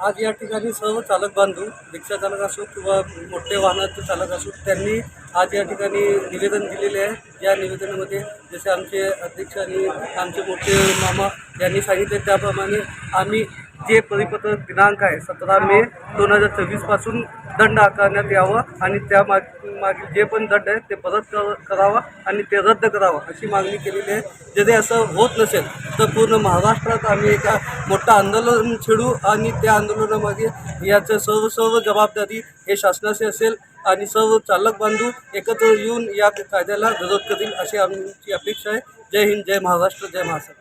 आज या ठिकाणी सर्व चालक बांधव, रिक्षा चालक असो किंवा मोठे वाहनाचे चालक असो, त्यांनी आज या ठिकाणी निवेदन दिलेले आहे। या निवेदनामध्ये जसे आमचे अध्यक्ष आणि आमचे मोठे मामा यांनी सांगितले त्याप्रमाणे आम्ही जे परिपत्रक दिनांक आहे 17 मे 2024 पासून दंड आकारण्यात यावा आणि त्या मागील जे पण दंड आहे ते परत करावा आणि ते रद्द करावा अशी मागणी केलेली आहे। जरी असं होत नसेल तर पूर्ण महाराष्ट्रात आम्ही एका मोठं आंदोलन छेडू आणि त्या आंदोलनामागे याचं सर्व जबाबदारी हे शासनाची असेल आणि सर्व चालक बांधव एकत्र येऊन या कायद्याला विरोध करतील अशी आमची अपेक्षा आहे। जय हिंद, जय महाराष्ट्र, जय महाराष्ट्र।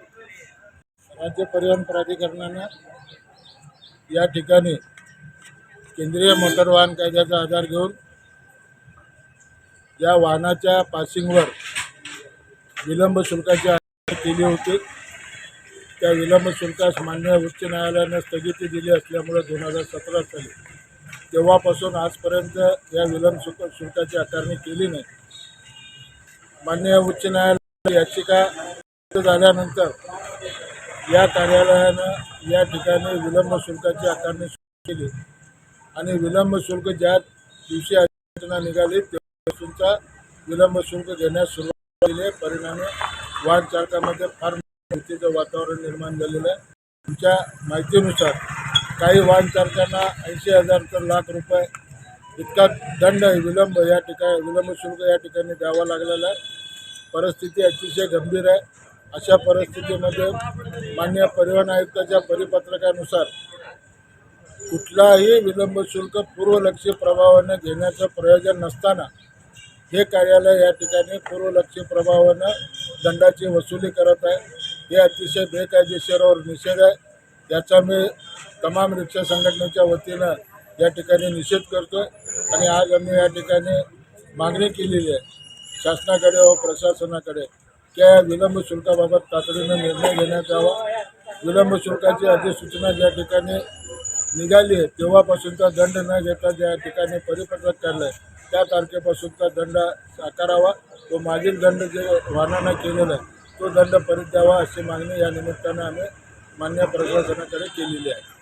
राज्य परिवहन प्राधिकरणाने या ठिकाणी केंद्रीय मोटर वाहन कायद्याचा आधार घेऊन या वाहनाच्या पासिंगवर विलंब शुल्काची आकारणी केली होती। त्या विलंब शुल्कास मान्य उच्च न्यायालयाने स्थगिती दिली असल्यामुळे 2017 साली तेव्हापासून आजपर्यंत या विलंब शुल्काची आकारणी केली नाही। मान्य उच्च न्यायालयाने याचिका झाल्यानंतर या कार्यालयानं या ठिकाणी विलंब शुल्काची आकारणी सुरू केली आणि विलंब शुल्क ज्या दिवशी अधिसूचना निघाली तेव्हापासूनचा विलंब शुल्क घेण्यास सुरुवात केली। परिणामी वाहन चालकांमध्ये फार भीतीचं वातावरण निर्माण झालेलं आहे। तुमच्या माहितीनुसार काही वाहन चालकांना 80,000 तर लाख रुपये इतका दंड विलंब शुल्क या ठिकाणी द्यावा लागलेला आहे। परिस्थिती अतिशय गंभीर आहे। अशा परिस्थितीमध्ये माननीय परिवहन आयुक्ताच्या परिपत्रकानुसार कुठलाही विलंब शुल्क पूर्वलक्षी प्रभावाने घेण्याचं प्रयोजन नसताना हे कार्यालय या ठिकाणी पूर्वलक्षी प्रभावानं दंडाची वसुली करत आहे। हे अतिशय बेकायदेशीर और निषेध आहे। याचा मी तमाम रिक्षा संघटनेच्या वतीनं या ठिकाणी निषेध करतो आणि आज आम्ही या ठिकाणी मागणी केलेली आहे शासनाकडे व प्रशासनाकडे की या विलंब शुल्काबाबत तातडीनं निर्णय घेण्यात यावा। विलंब शुल्काची अधिसूचना ज्या ठिकाणी निघाली आहे तेव्हापासूनचा दंड न घेता ज्या ठिकाणी परिपत्रक काढलं आहे त्या तारखेपासूनचा दंड आकारावा व मागील दंड जे वाहनानं केलेला आहे तो दंड परत द्यावा अशी मागणी या निमित्तानं आम्ही मान्य प्रशासनाकडे केलेली आहे।